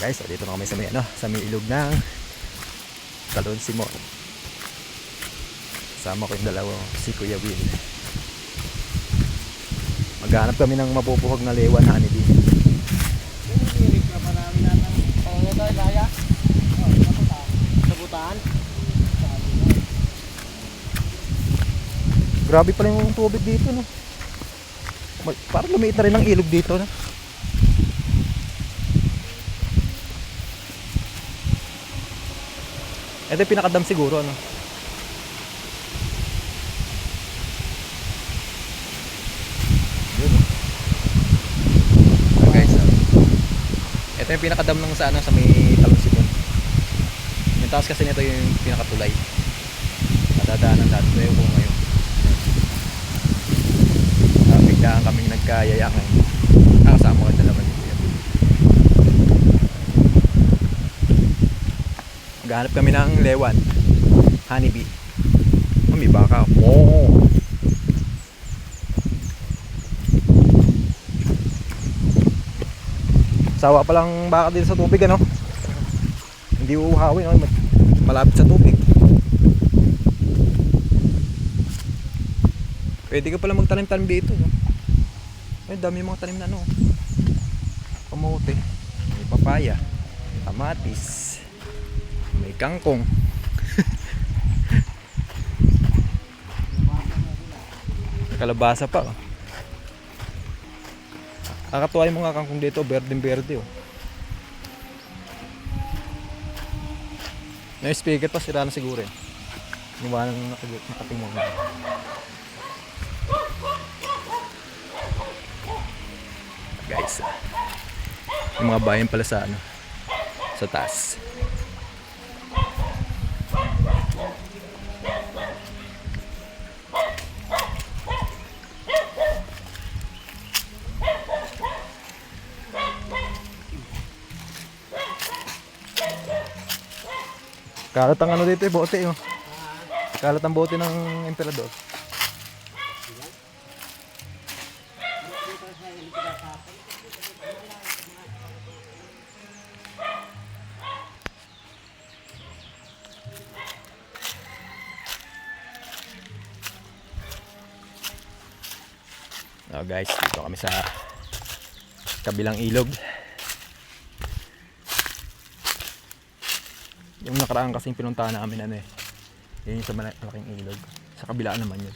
Guys, so dito na kami sa may sa may ilog ng Talon Simon. Sama ko yung dalawa, si Kuya Will. Maghanap kami ng mapupuhag na lewan na honeybee. Grabe pala yung tubig dito, no? Parang lumiit na rin ang ilog dito, no? Ito yung pinakadam siguro, ano? Yun, no? Okay, so ito yung pinakadam ng sa, ano, sa may Talon Simon. Yung taas kasi nito yung pinakatulay. Nadadaanan natin ito yung ngayon. Biglaan kaming nagkayaya ngayon. Kasama ko dalawa dito. Maghanap kami ng lewan, honeybee. May baka. Oh. Sawa palang baka din sa tubig, ano? Hindi uuhawin, no? Malapit sa tubig. Pwede ka pala magtanim-tanim dito, no? Ay, dami mga tanim na, ano? Kamote, may papaya, kamatis, may kangkong. May kalabasa pa, oh. Kakatuwa yung mga kangkong dito, berdeng-berde, oh. May speaker pa, sira na siguro, eh. Iwanan na nakatingin na. Guys, yung mga bayan pala sa ano, sa taas. Kalat ang ano dito, bote, oh. Kalat ang bote ng emperador. Oh guys, dito kami sa kabilang ilog. Yung nakaraan kasing pinuntahan namin, ano, eh, yun yung sa malaking ilog. Sa kabila naman yun.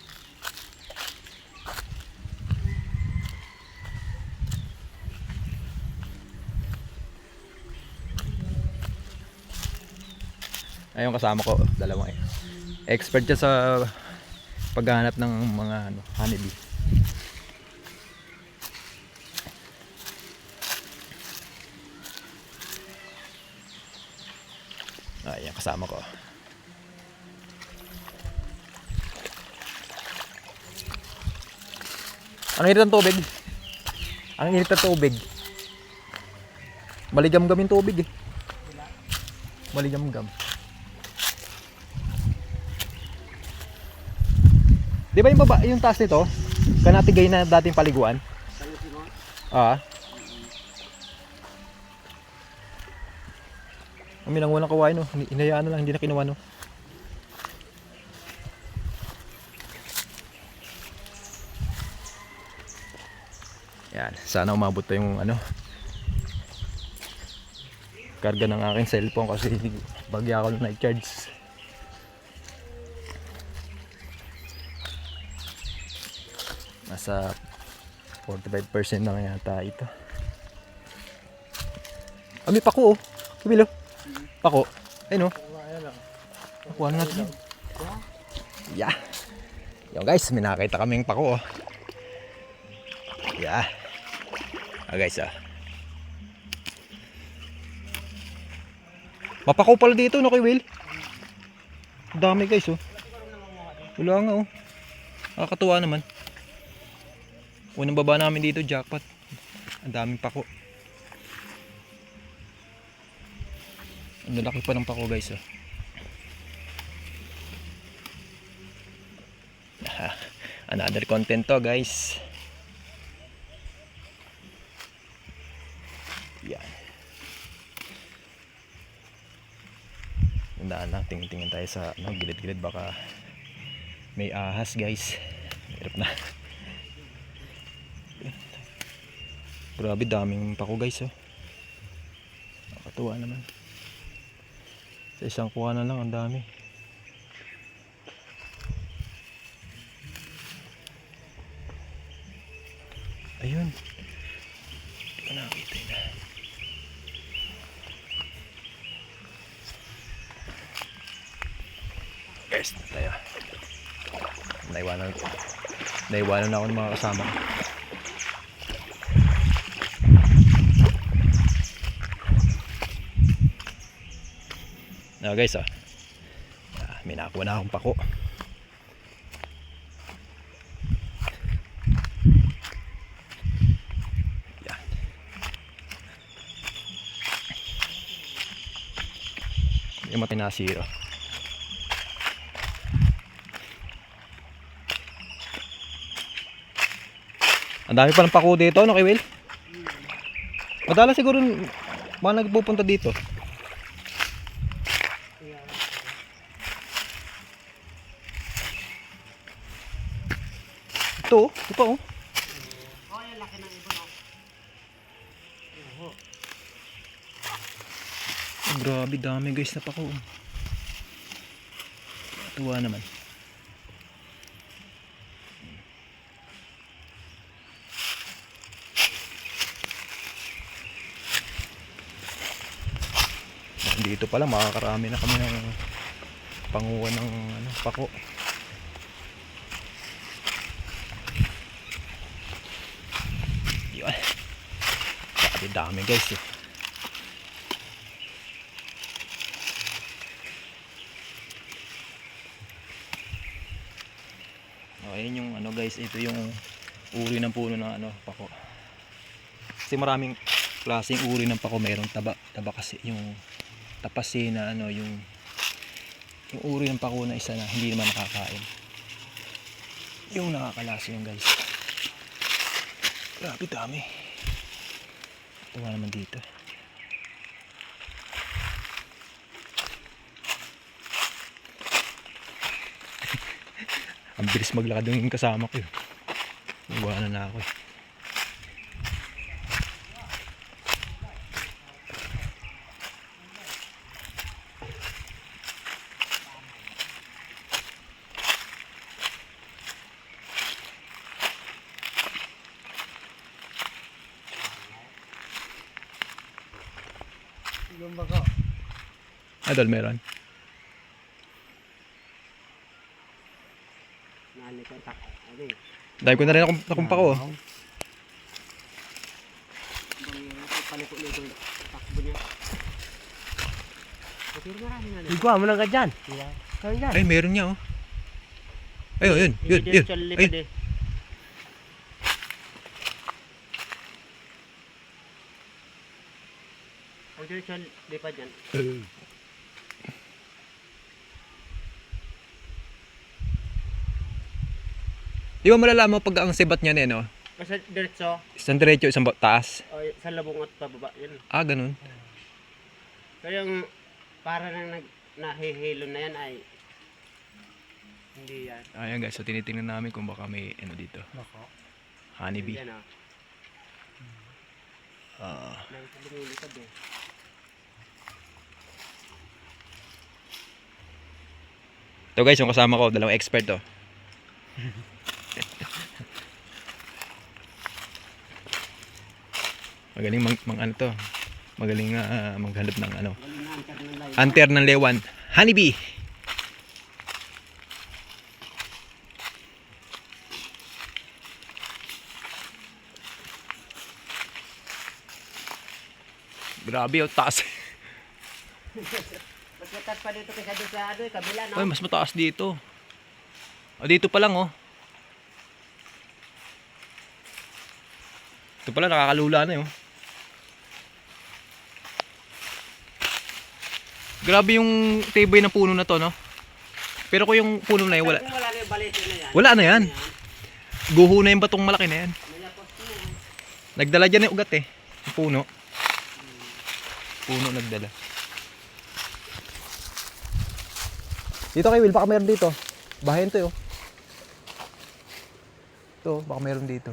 Ayun, kasama ko, dalawang expert siya sa paghahanap ng mga ano, honeybee. Ayan, kasama ko. Ang init ng tubig. Ang init ng tubig. Maligam-gam yung tubig, eh. Maligam-gam. Di ba yung baba, yung taas nito, kanatigay na dating paliguan? Ah. Kami nang walang kawain, no. Hinayaan na lang, hindi na kinuha, no. Yan, sana umabot pa yung ano, karga ng aking cellphone kasi bagya ako ng night charge. Nasa 45% na nga yata ito. Ah, may pako, oh. Kabilo. Pako. Ayun, oh. Nakuha na natin. Yeah. Yo guys, may nakita kaming pako, oh. Yeah. Ah guys, ah. Mapako pala dito, no, kay Will? Dami guys, oh. Wala nga, oh. Nakakatuwa naman. Unang baba namin dito, jackpot. Ang daming pako. Ang lalaki pa ng pako guys, oh. Another content to guys. Yan. Tandaan lang, tingin-tingin tayo sa ano, gilid-gilid, baka may ahas guys. Hirap na. Grabe daming pako guys oh. Nakakatuwa naman. Sa isang kuha na lang ang dami. Ayun. Hindi ko nakakita yun. Guys, tayo. Naiwanan na ako ng mga kasama ko. Guys may nakuha na akong pako. Yan. Yung matinasiro. Ang dami palang pako dito, no, kay Will? Madalas siguro mga nagpupunta dito. Ito pa oh. Oh, yung laki ng ibon oh. Grabe dami guys na pako. Tuwa naman. Dito pala makakarami na kami ng panguha ng ano, pako. Yun. Grabe dami guys eh. Ayan yung ano guys, ito yung uri ng puno ng ano, pako. Kasi maraming klaseng uri ng pako, mayroong taba kasi yung tapasi na ano, yung uri ng pako na isa na hindi naman nakakain. Yung nakakalasa yung guys. Grabe dami. Tuwa naman dito. Ang bilis maglakad yung kasama ko yun. Iwanan na ako eh. Yung bago. Adol meron. Nani ko tak. Abi. Dahil ko na rin akong pako. Paliko-liko takbo niya. Okay, marami na. Ikaw mo lang ka dyan. Kaya dyan. Ay, meron niya oh. Ayun, yun. Ay, Ang siya lipad yan. di ba malalaman pag ang sibat niya no? Basta diretso. Isang diretso, isang taas. O sa labong at pababa. Yan. Ah, ganun. Kaya yung para na nahihilo na yan ay hindi yan. Ayan guys, so tinitingnan namin kung baka may ano dito. Nako. Honeybee. Yan ah. Nang lumilipad eh. Ito guys, yung kasama ko, dalawang expert to. Magaling ano to. Magaling maghanap ng ano. Hunter ng lewan. Honeybee. Grabe yung taas. Mas mataas pa dito kaysa doon sa ano, kabila no? Ay, mas mataas dito. Dito pa lang oh. Ito pala nakakalula na oh. Grabe yung tibay ng puno na to, no? Pero kung yung puno na yun, wala. Kung wala na yung balito na yan. Wala na yan. Guho na yung batong malaki na yan. Malapos na yan. Nagdala dyan yung ugat eh. Yung puno. Puno nagdala. Dito kay Will, baka meron dito. Bahayan to, oh. Ito, baka meron dito.